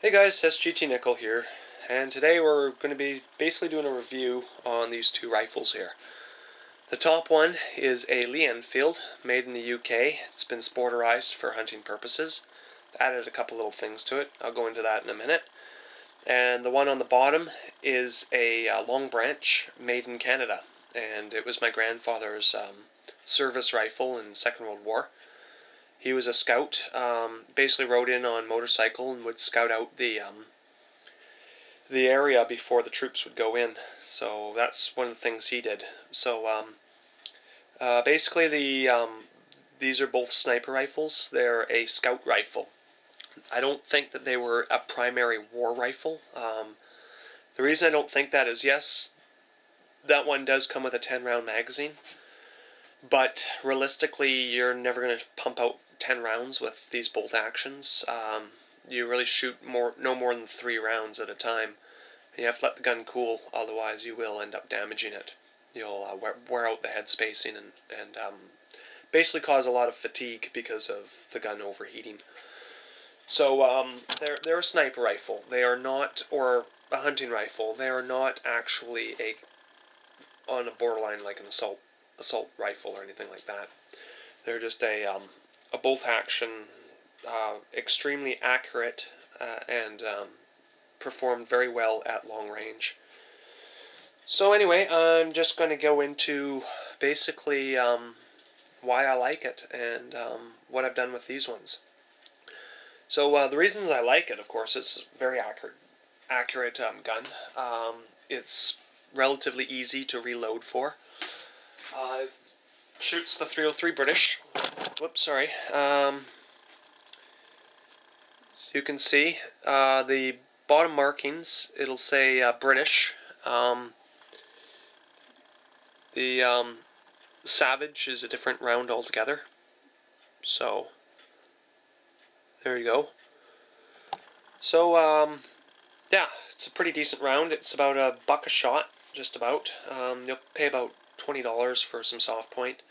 Hey guys, SGT Nickel here, and today we're going to be basically doing a review on these two rifles here. The top one is a Lee Enfield, made in the UK. It's been sporterized for hunting purposes. Added a couple little things to it. I'll go into that in a minute. And the one on the bottom is a Long Branch, made in Canada, and it was my grandfather's service rifle in the Second World War. He was a scout, basically rode in on motorcycle and would scout out the area before the troops would go in. So that's one of the things he did. So basically these are both sniper rifles. They're a scout rifle. I don't think that they were a primary war rifle. The reason I don't think that is, yes, that one does come with a 10-round magazine, but realistically you're never going to pump out 10 rounds with these bolt actions. You really shoot no more than 3 rounds at a time. You have to let the gun cool, otherwise you will end up damaging it. You'll wear out the head spacing and basically cause a lot of fatigue because of the gun overheating. So they're a sniper rifle. They are not, or a hunting rifle. They are not actually on a borderline like an assault rifle or anything like that. They're just a bolt action, extremely accurate, and performed very well at long range. So anyway, I'm just going to go into basically why I like it and what I've done with these ones. So the reasons I like it, of course, it's a very accurate gun. It's relatively easy to reload for. Shoots the .303 British. Whoops, sorry. You can see the bottom markings, it'll say British. The Savage is a different round altogether. So, there you go. So, yeah, it's a pretty decent round. It's about $1 a shot, just about. You'll pay about $20 for some soft point.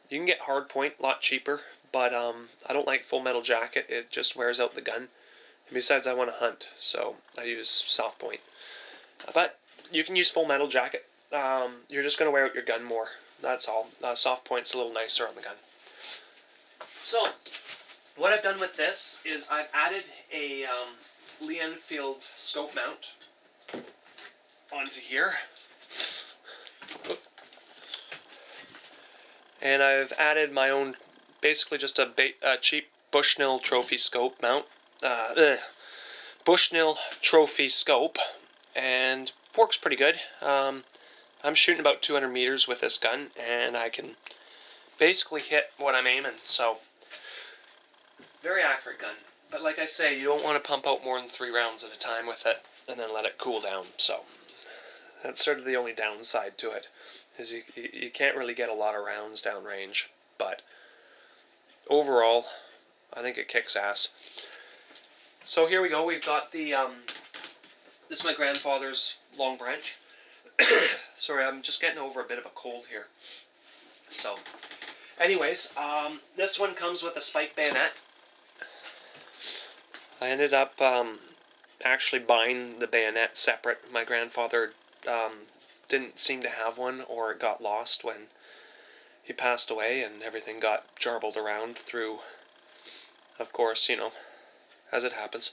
You can get hard point a lot cheaper, but I don't like full metal jacket. It just wears out the gun. And besides, I want to hunt, so I use soft point. But you can use full metal jacket. You're just going to wear out your gun more. That's all. Soft point's a little nicer on the gun. So, what I've done with this is I've added a Lee Enfield scope mount onto here. And I've added my own, basically just a cheap Bushnell trophy scope mount. Bushnell trophy scope, and works pretty good. I'm shooting about 200 meters with this gun, and I can basically hit what I'm aiming, so very accurate gun. But like I say, you don't want to pump out more than 3 rounds at a time with it, and then let it cool down, so that's sort of the only downside to it, is you can't really get a lot of rounds downrange, but overall, I think it kicks ass. So here we go, we've got the, this is my grandfather's Long Branch. Sorry, I'm just getting over a bit of a cold here. So, anyways, this one comes with a spike bayonet. I ended up actually buying the bayonet separate. My grandfather didn't seem to have one, or it got lost when he passed away, and everything got jarbled around through, of course, you know, as it happens.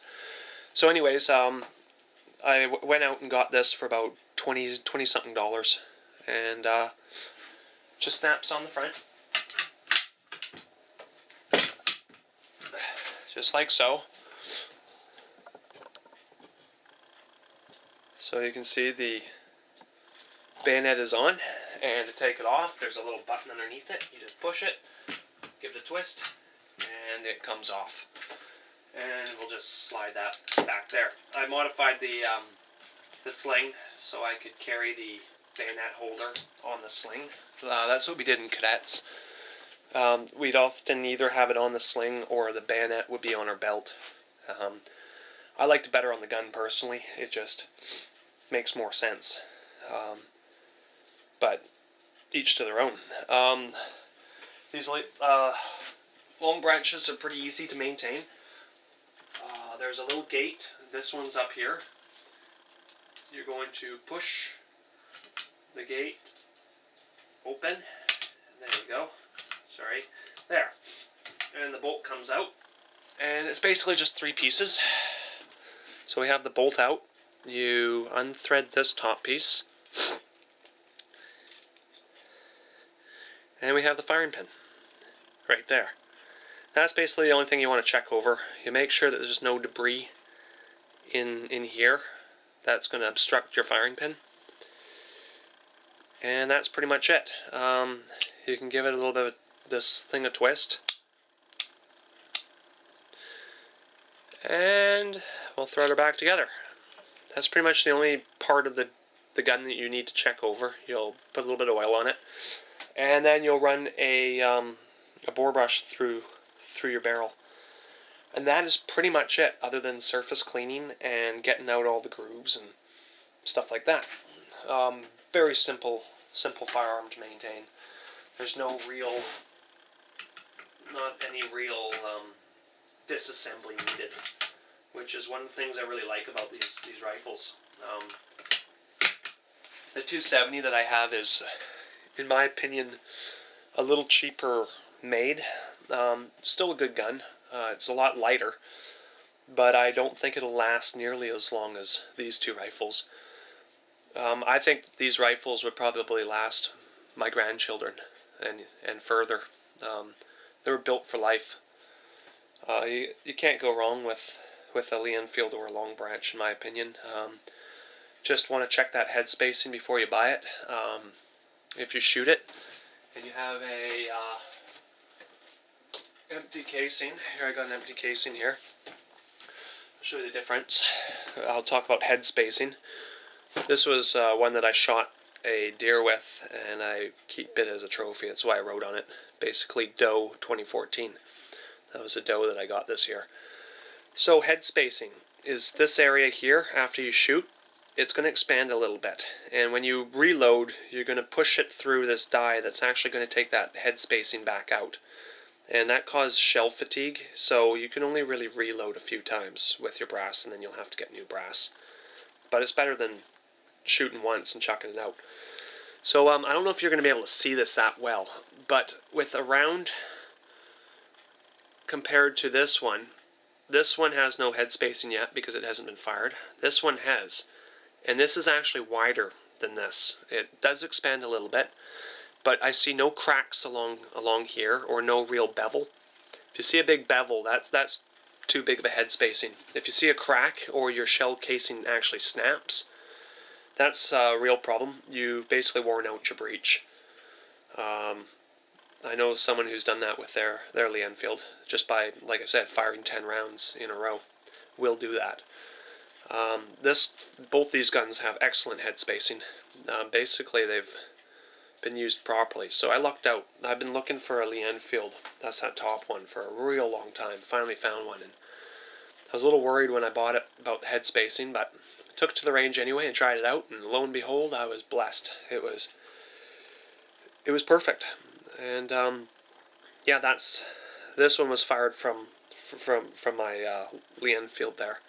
So anyways, I went out and got this for about $20-something, and just snaps on the front, just like so. So you can see the bayonet is on, and to take it off, there's a little button underneath it. You just push it, give it a twist, and it comes off. And we'll just slide that back there. I modified the sling so I could carry the bayonet holder on the sling. That's what we did in cadets. We'd often either have it on the sling or the bayonet would be on our belt. I liked it better on the gun personally. It just makes more sense. But each to their own. These long branches are pretty easy to maintain. There's a little gate. This one's up here. You're going to push the gate open. There you go. Sorry. There. And the bolt comes out. And it's basically just 3 pieces. So we have the bolt out. You unthread this top piece. And we have the firing pin. Right there. That's basically the only thing you want to check over. You make sure that there's no debris in here that's going to obstruct your firing pin. And that's pretty much it. You can give it a little bit of this thing a twist. And we'll thread her back together. That's pretty much the only part of the gun that you need to check over. You'll put a little bit of oil on it. And then you'll run a bore brush through your barrel. And that is pretty much it, other than surface cleaning and getting out all the grooves and stuff like that. Very simple firearm to maintain. There's not any real disassembly needed, which is one of the things I really like about these rifles. The 270 that I have is, in my opinion, a little cheaper made. Still a good gun. It's a lot lighter, but I don't think it'll last nearly as long as these 2 rifles. I think these rifles would probably last my grandchildren and further. They were built for life. You can't go wrong with a Lee Enfield or a Long Branch, in my opinion. Just want to check that head spacing before you buy it. If you shoot it and you have a empty casing, here I got an empty casing here. I'll show you the difference. I'll talk about head spacing. This was one that I shot a deer with, and I keep it as a trophy. That's why I wrote on it. Basically, doe 2014. That was a doe that I got this year. So head spacing is this area here. After you shoot, it's going to expand a little bit, and when you reload, you're going to push it through this die that's actually going to take that head spacing back out, and that causes shell fatigue. So you can only really reload a few times with your brass, and then you'll have to get new brass. But it's better than shooting once and chucking it out. So I don't know if you're going to be able to see this that well, but with a round compared to this one has no head spacing yet because it hasn't been fired. This one has, and this is actually wider than this. It does expand a little bit, but I see no cracks along here, or no real bevel. If you see a big bevel, that's too big of a head spacing. If you see a crack or your shell casing actually snaps, that's a real problem. You've basically worn out your breech. I know someone who's done that with their Lee Enfield, just by, like I said, firing 10 rounds in a row. Will do that. Both these guns have excellent head spacing. Basically, they've been used properly. So I lucked out. I've been looking for a Lee Enfield, that's that top one, for a real long time. Finally found one, and I was a little worried when I bought it about the head spacing, but took it to the range anyway and tried it out, and lo and behold, I was blessed. It was perfect. And yeah, this one was fired from my Lee Enfield there.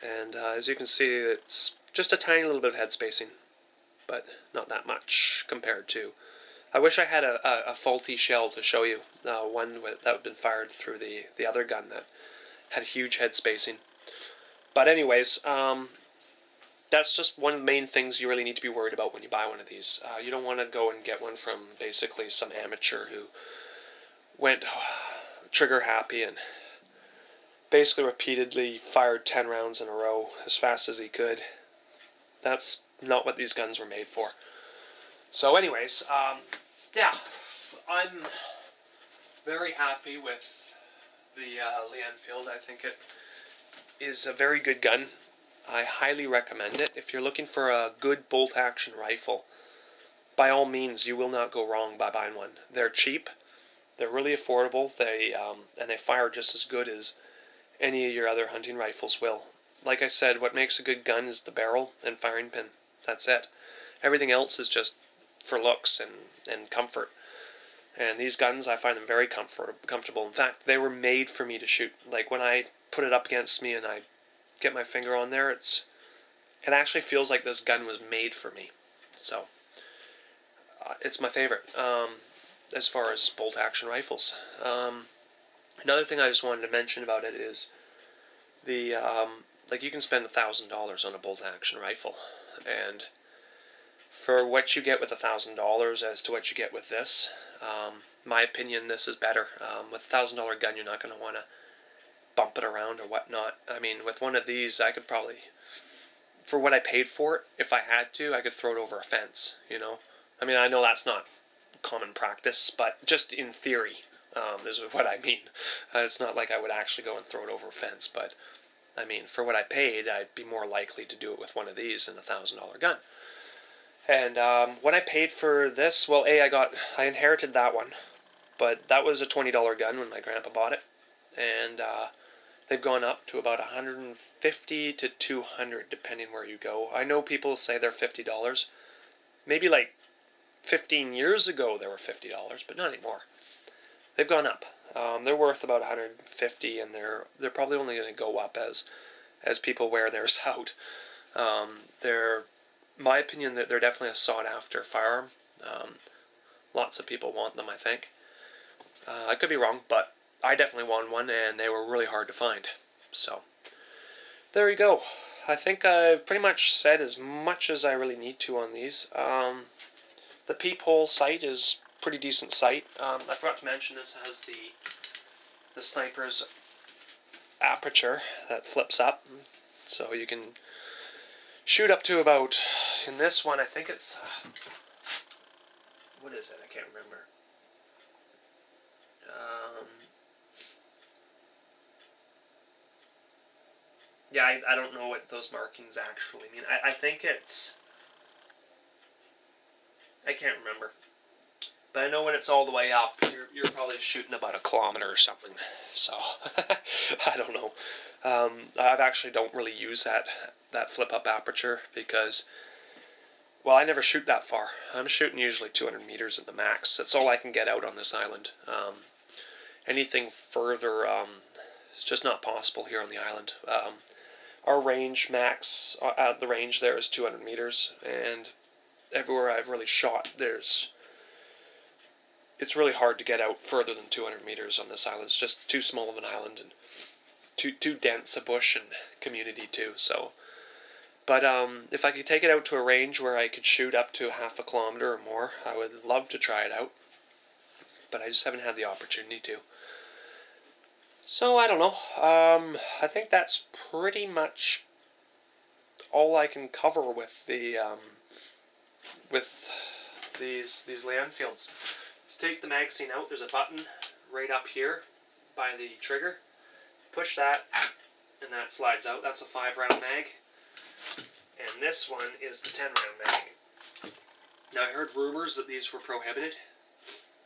And as you can see, it's just a tiny little bit of head spacing, but not that much compared to. I wish I had a faulty shell to show you, one that had been fired through the other gun that had huge head spacing. But anyways, that's just one of the main things you really need to be worried about when you buy one of these. You don't want to go and get one from basically some amateur who went trigger happy and basically repeatedly fired 10 rounds in a row as fast as he could. That's not what these guns were made for. So anyways, yeah, I'm very happy with the Lee Enfield. I think it is a very good gun. I highly recommend it. If you're looking for a good bolt-action rifle, by all means, you will not go wrong by buying one. They're cheap, they're really affordable, and they fire just as good as any of your other hunting rifles will. Like I said, what makes a good gun is the barrel and firing pin. That's it. Everything else is just for looks and comfort. And these guns, I find them very comfortable. In fact, they were made for me to shoot. Like when I put it up against me and I get my finger on there, it actually feels like this gun was made for me. So it's my favorite as far as bolt action rifles. Another thing I just wanted to mention about it is the like you can spend $1,000 on a bolt action rifle, and for what you get with $1,000 as to what you get with this, my opinion, this is better. With a $1,000 gun, you're not going to want to bump it around or whatnot. I mean, with one of these, I could probably, for what I paid for it, if I had to, I could throw it over a fence, you know? I mean, I know that's not common practice, but just in theory, is what I mean. It's not like I would actually go and throw it over a fence, but, I mean, for what I paid, I'd be more likely to do it with one of these than a $1,000 gun. And what I paid for this, well, I inherited that one, but that was a $20 gun when my grandpa bought it, and they've gone up to about $150 to $200 depending where you go. I know people say they're $50. Maybe like 15 years ago they were $50, but not anymore. They've gone up. They're worth about $150, and they're probably only going to go up as people wear theirs out. They're, my opinion, that they're definitely a sought-after firearm. Lots of people want them, I think. I could be wrong, but I definitely wanted one, and they were really hard to find. So, there you go. I think I've pretty much said as much as I really need to on these. The peephole sight is a pretty decent sight. I forgot to mention this has the sniper's aperture that flips up, so you can shoot up to about, in this one I think it's, what is it? I can't remember. Yeah, I don't know what those markings actually mean. I think it's, I can't remember. But I know when it's all the way up, you're probably shooting about 1 kilometer or something. So, I don't know. I actually don't really use that flip-up aperture because, well, I never shoot that far. I'm shooting usually 200 meters at the max. That's all I can get out on this island. Anything further, it's just not possible here on the island. Our range max at the range there is 200 meters, and everywhere I've really shot, it's really hard to get out further than 200 meters on this island. It's just too small of an island and too dense a bush and community too. So, but if I could take it out to a range where I could shoot up to 0.5 kilometer or more, I would love to try it out. But I just haven't had the opportunity to. So I don't know. I think that's pretty much all I can cover with the these Lee Enfields. To take the magazine out, there's a button right up here by the trigger. Push that, and that slides out. That's a 5-round mag. And this one is the 10-round mag. Now I heard rumors that these were prohibited.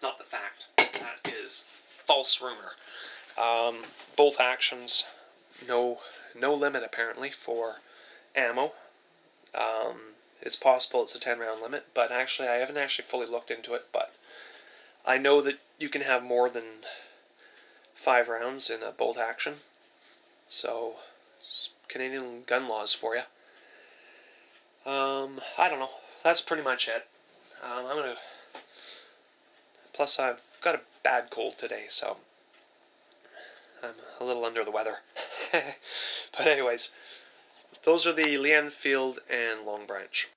Not the fact. That is false rumor. Bolt actions, no limit apparently for ammo. It's possible it's a 10-round limit, but actually I haven't actually fully looked into it, but I know that you can have more than 5 rounds in a bolt action. So, it's Canadian gun laws for you. I don't know. That's pretty much it. Plus I've got a bad cold today, so I'm a little under the weather. But anyways, those are the Lee Enfield and Long Branch.